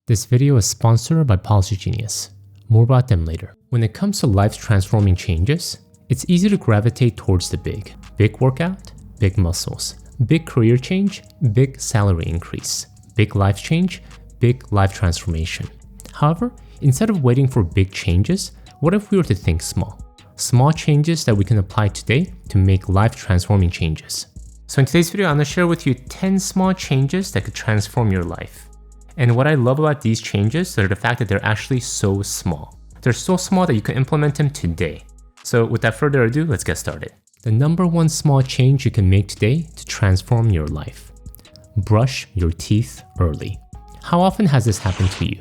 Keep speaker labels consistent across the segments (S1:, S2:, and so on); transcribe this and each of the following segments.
S1: This video is sponsored by Policy Genius. More about them later. When it comes to life's transforming changes, it's easy to gravitate towards the big. Big workout, big muscles. Big career change, big salary increase. Big life change, big life transformation. However, instead of waiting for big changes, what if we were to think small? Small changes that we can apply today to make life transforming changes. So in today's video, I'm going to share with you 10 small changes that could transform your life. And what I love about these changes are the fact that they're actually so small. They're so small that you can implement them today. So without further ado, let's get started. The number one small change you can make today to transform your life. Brush your teeth early. How often has this happened to you?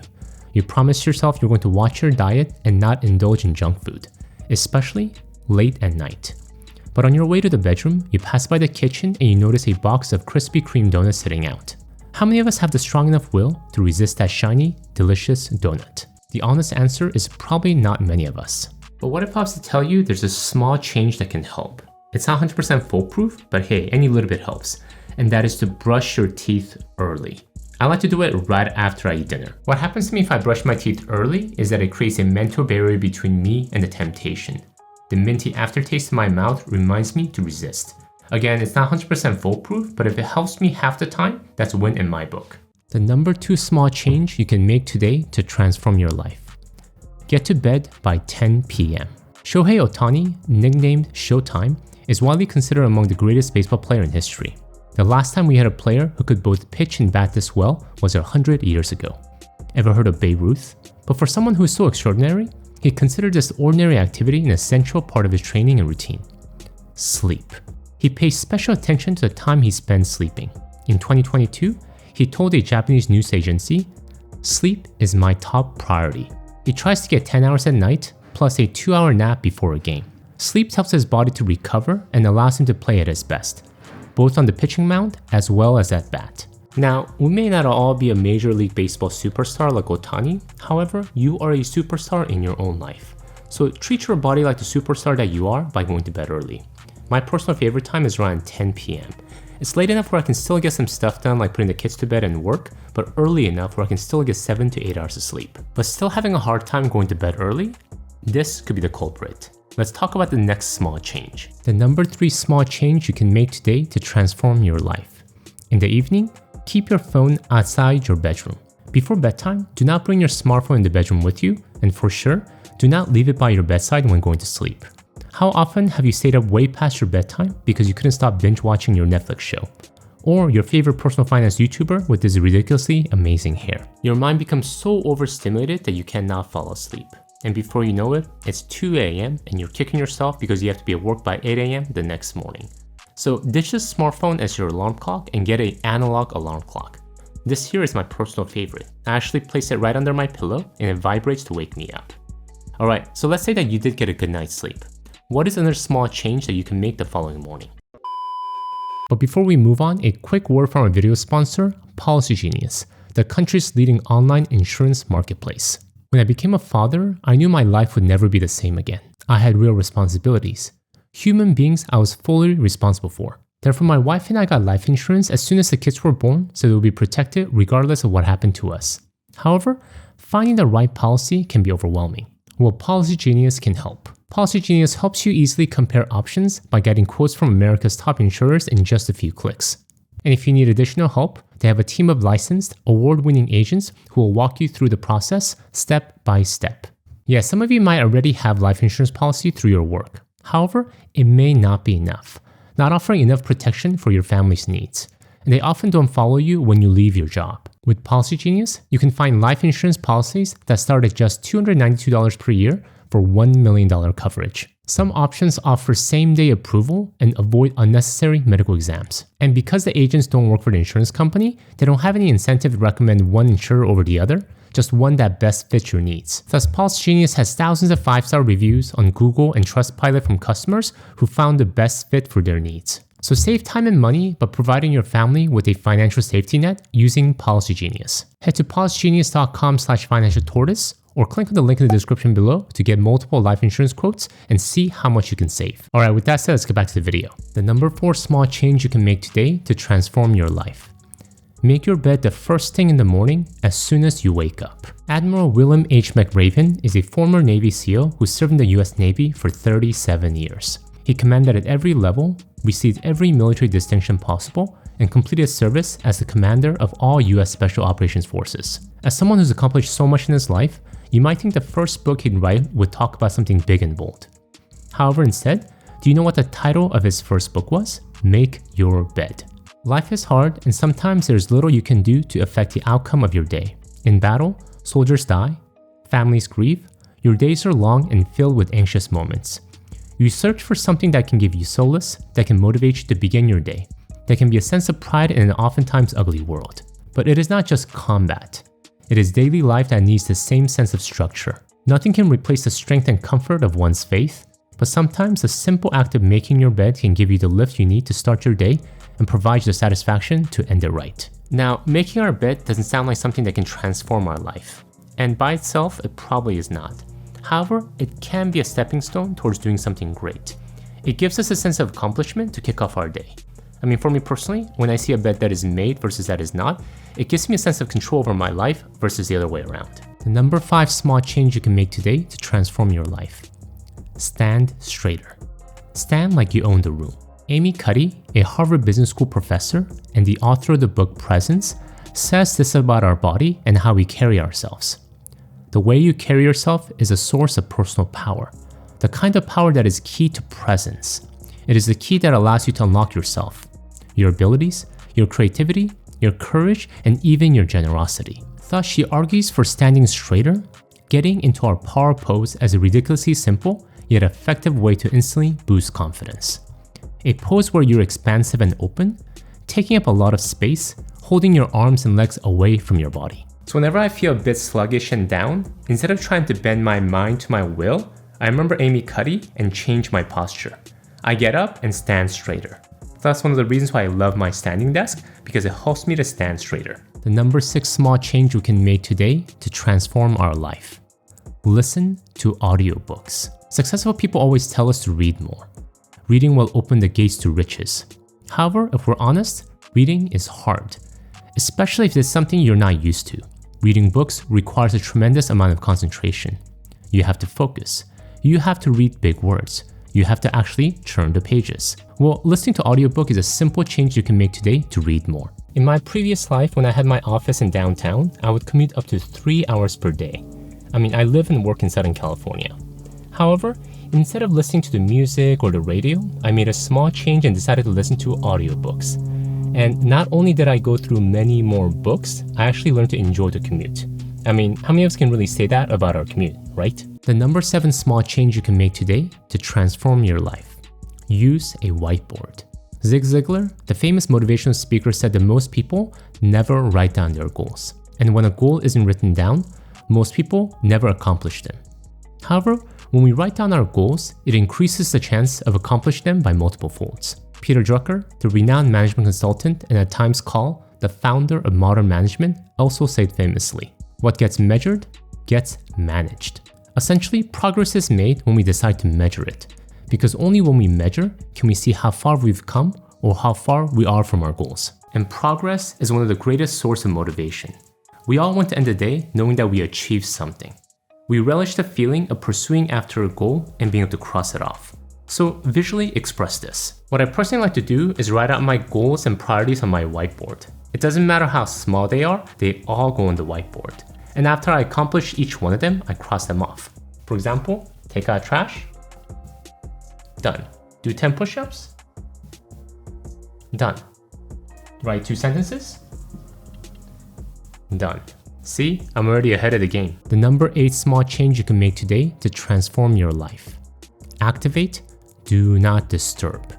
S1: You promise yourself you're going to watch your diet and not indulge in junk food, especially late at night. But on your way to the bedroom, you pass by the kitchen and you notice a box of Krispy Kreme donuts sitting out. How many of us have the strong enough will to resist that shiny, delicious donut? The honest answer is probably not many of us. But what if I was to tell you there's a small change that can help? It's not 100% foolproof, but hey, any little bit helps. And that is to brush your teeth early. I like to do it right after I eat dinner. What happens to me if I brush my teeth early is that it creates a mental barrier between me and the temptation. The minty aftertaste in my mouth reminds me to resist. Again, it's not 100% foolproof, but if it helps me half the time, that's a win in my book. The number two small change you can make today to transform your life. Get to bed by 10 p.m. Shohei Ohtani, nicknamed Showtime, is widely considered among the greatest baseball player in history. The last time we had a player who could both pitch and bat this well was 100 years ago. Ever heard of Babe Ruth? But for someone who is so extraordinary, he considered this ordinary activity an essential part of his training and routine. Sleep. He pays special attention to the time he spends sleeping. In 2022, he told a Japanese news agency, "Sleep is my top priority." He tries to get 10 hours at night, plus a 2-hour nap before a game. Sleep helps his body to recover and allows him to play at his best, both on the pitching mound as well as at bat. Now, we may not all be a Major League Baseball superstar like Ohtani, however, you are a superstar in your own life. So treat your body like the superstar that you are by going to bed early. My personal favorite time is around 10 p.m. It's late enough where I can still get some stuff done like putting the kids to bed and work, but early enough where I can still get 7 to 8 hours of sleep. But still having a hard time going to bed early? This could be the culprit. Let's talk about the next small change. The number 3 small change you can make today to transform your life. In the evening, keep your phone outside your bedroom. Before bedtime, do not bring your smartphone in the bedroom with you, and for sure, do not leave it by your bedside when going to sleep. How often have you stayed up way past your bedtime because you couldn't stop binge watching your Netflix show? Or your favorite personal finance YouTuber with this ridiculously amazing hair? Your mind becomes so overstimulated that you cannot fall asleep. And before you know it, it's 2 a.m. and you're kicking yourself because you have to be at work by 8 a.m. the next morning. So ditch the smartphone as your alarm clock and get an analog alarm clock. This here is my personal favorite. I actually place it right under my pillow and it vibrates to wake me up. Alright, so let's say that you did get a good night's sleep. What is another small change that you can make the following morning? But before we move on, a quick word from our video sponsor, Policy Genius, the country's leading online insurance marketplace. When I became a father, I knew my life would never be the same again. I had real responsibilities. Human beings I was fully responsible for. Therefore, my wife and I got life insurance as soon as the kids were born so they would be protected regardless of what happened to us. However, finding the right policy can be overwhelming. Well, Policy Genius can help. Policy Genius helps you easily compare options by getting quotes from America's top insurers in just a few clicks. And if you need additional help, they have a team of licensed, award-winning agents who will walk you through the process step by step. Yeah, some of you might already have life insurance policy through your work. However, it may not be enough, not offering enough protection for your family's needs. And they often don't follow you when you leave your job. With Policy Genius, you can find life insurance policies that start at just $292 per year for $1 million coverage. Some options offer same-day approval and avoid unnecessary medical exams. And because the agents don't work for the insurance company, they don't have any incentive to recommend one insurer over the other, just one that best fits your needs. Thus, Policy Genius has thousands of 5-star reviews on Google and Trustpilot from customers who found the best fit for their needs. So save time and money, but providing your family with a financial safety net using Policy Genius. Head to policygenius.com/financialtortoise or click on the link in the description below to get multiple life insurance quotes and see how much you can save. Alright, with that said, let's get back to the video. The number 4 small change you can make today to transform your life. Make your bed the first thing in the morning as soon as you wake up. Admiral William H. McRaven is a former Navy SEAL who served in the US Navy for 37 years. He commanded at every level, received every military distinction possible, and completed service as the commander of all US Special Operations Forces. As someone who's accomplished so much in his life, you might think the first book he'd write would talk about something big and bold. However, instead, do you know what the title of his first book was? Make Your Bed. Life is hard, and sometimes there's little you can do to affect the outcome of your day. In battle, soldiers die, families grieve, your days are long and filled with anxious moments. You search for something that can give you solace, that can motivate you to begin your day, that can be a sense of pride in an oftentimes ugly world. But it is not just combat. It is daily life that needs the same sense of structure. Nothing can replace the strength and comfort of one's faith, but sometimes the simple act of making your bed can give you the lift you need to start your day and provide you the satisfaction to end it right. Now, making our bed doesn't sound like something that can transform our life. And by itself, it probably is not. However, it can be a stepping stone towards doing something great. It gives us a sense of accomplishment to kick off our day. I mean, for me personally, when I see a bed that is made versus that is not, it gives me a sense of control over my life versus the other way around. The number 5 small change you can make today to transform your life. Stand straighter. Stand like you own the room. Amy Cuddy, a Harvard Business School professor and the author of the book Presence, says this about our body and how we carry ourselves. The way you carry yourself is a source of personal power, the kind of power that is key to presence. It is the key that allows you to unlock yourself, your abilities, your creativity, your courage, and even your generosity. Thus, she argues for standing straighter, getting into our power pose as a ridiculously simple yet effective way to instantly boost confidence. A pose where you're expansive and open, taking up a lot of space, holding your arms and legs away from your body. So whenever I feel a bit sluggish and down, instead of trying to bend my mind to my will, I remember Amy Cuddy and change my posture. I get up and stand straighter. That's one of the reasons why I love my standing desk, because it helps me to stand straighter. The number 6 small change we can make today to transform our life. Listen to audiobooks. Successful people always tell us to read more. Reading will open the gates to riches. However, if we're honest, reading is hard, especially if it's something you're not used to. Reading books requires a tremendous amount of concentration. You have to focus. You have to read big words. You have to actually turn the pages. Well, listening to audiobook is a simple change you can make today to read more. In my previous life, when I had my office in downtown, I would commute up to 3 hours per day. I live and work in Southern California. However, instead of listening to the music or the radio, I made a small change and decided to listen to audiobooks. And not only did I go through many more books, I actually learned to enjoy the commute. How many of us can really say that about our commute, right? The number 7 small change you can make today to transform your life. Use a whiteboard. Zig Ziglar, the famous motivational speaker, said that most people never write down their goals. And when a goal isn't written down, most people never accomplish them. However, when we write down our goals, it increases the chance of accomplishing them by multiple folds. Peter Drucker, the renowned management consultant and at times called the founder of modern management, also said famously, "What gets measured gets managed." Essentially, progress is made when we decide to measure it, because only when we measure can we see how far we've come or how far we are from our goals. And progress is one of the greatest sources of motivation. We all want to end the day knowing that we achieved something. We relish the feeling of pursuing after a goal and being able to cross it off. So visually express this. What I personally like to do is write out my goals and priorities on my whiteboard. It doesn't matter how small they are, they all go on the whiteboard. And after I accomplish each one of them, I cross them off. For example, take out trash. Done. Do 10 push-ups. Done. Write 2 sentences. Done. See, I'm already ahead of the game. The number 8 small change you can make today to transform your life. Activate Do Not Disturb.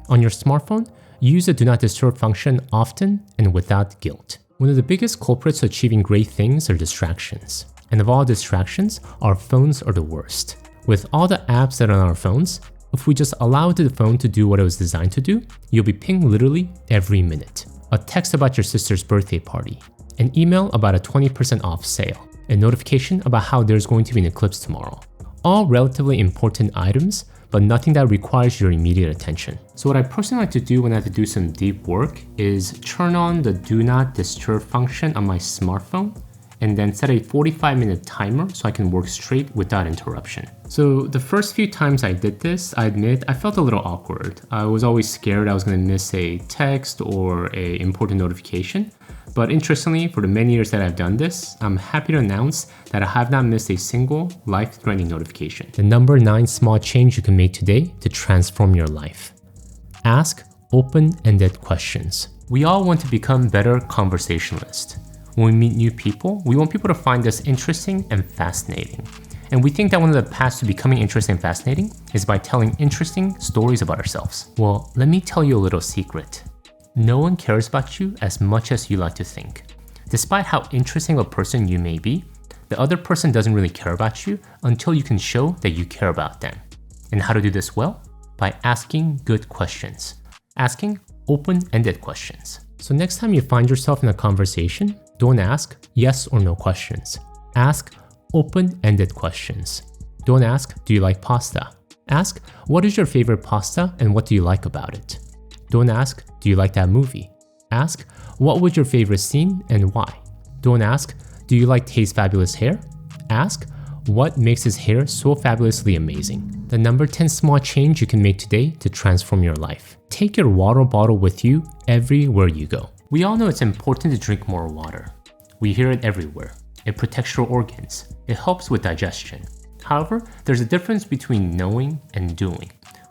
S1: On your smartphone, use the Do Not Disturb function often and without guilt. One of the biggest culprits to achieving great things are distractions. And of all distractions, our phones are the worst. With all the apps that are on our phones, if we just allow the phone to do what it was designed to do, you'll be pinged literally every minute. A text about your sister's birthday party, an email about a 20% off sale, a notification about how there's going to be an eclipse tomorrow. all relatively important items, but nothing that requires your immediate attention. So what I personally like to do when I have to do some deep work is turn on the Do Not Disturb function on my smartphone and then set a 45-minute timer so I can work straight without interruption. So the first few times I did this, I admit I felt a little awkward. I was always scared I was going to miss a text or an important notification. But interestingly, for the many years that I've done this, I'm happy to announce that I have not missed a single life-threatening notification. The number 9 small change you can make today to transform your life. Ask open-ended questions. We all want to become better conversationalists. When we meet new people, we want people to find us interesting and fascinating. And we think that one of the paths to becoming interesting and fascinating is by telling interesting stories about ourselves. Well, let me tell you a little secret. No one cares about you as much as you like to think. Despite how interesting a person you may be, the other person doesn't really care about you until you can show that you care about them. And how to do this well? By asking good questions. Asking open-ended questions. So next time you find yourself in a conversation, don't ask yes or no questions. Ask open-ended questions. Don't ask, do you like pasta? Ask, what is your favorite pasta and what do you like about it? Don't ask, do you like that movie? Ask, what was your favorite scene and why? Don't ask, do you like Tay's fabulous hair? Ask, what makes his hair so fabulously amazing? The number 10 small change you can make today to transform your life. Take your water bottle with you everywhere you go. We all know it's important to drink more water. We hear it everywhere. It protects your organs. It helps with digestion. However, there's a difference between knowing and doing.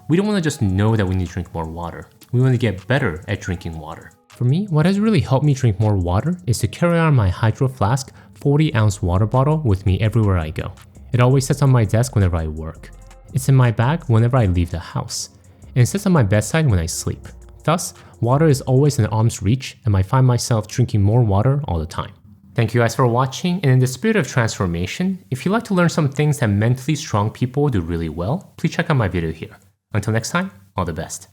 S1: We don't want to just know that we need to drink more water. We want to get better at drinking water. For me, what has really helped me drink more water is to carry on my Hydro Flask 40-ounce water bottle with me everywhere I go. It always sits on my desk whenever I work. It's in my bag whenever I leave the house. And it sits on my bedside when I sleep. Thus, water is always in arm's reach and I find myself drinking more water all the time. Thank you guys for watching, and in the spirit of transformation, if you'd like to learn some things that mentally strong people do really well, please check out my video here. Until next time, all the best.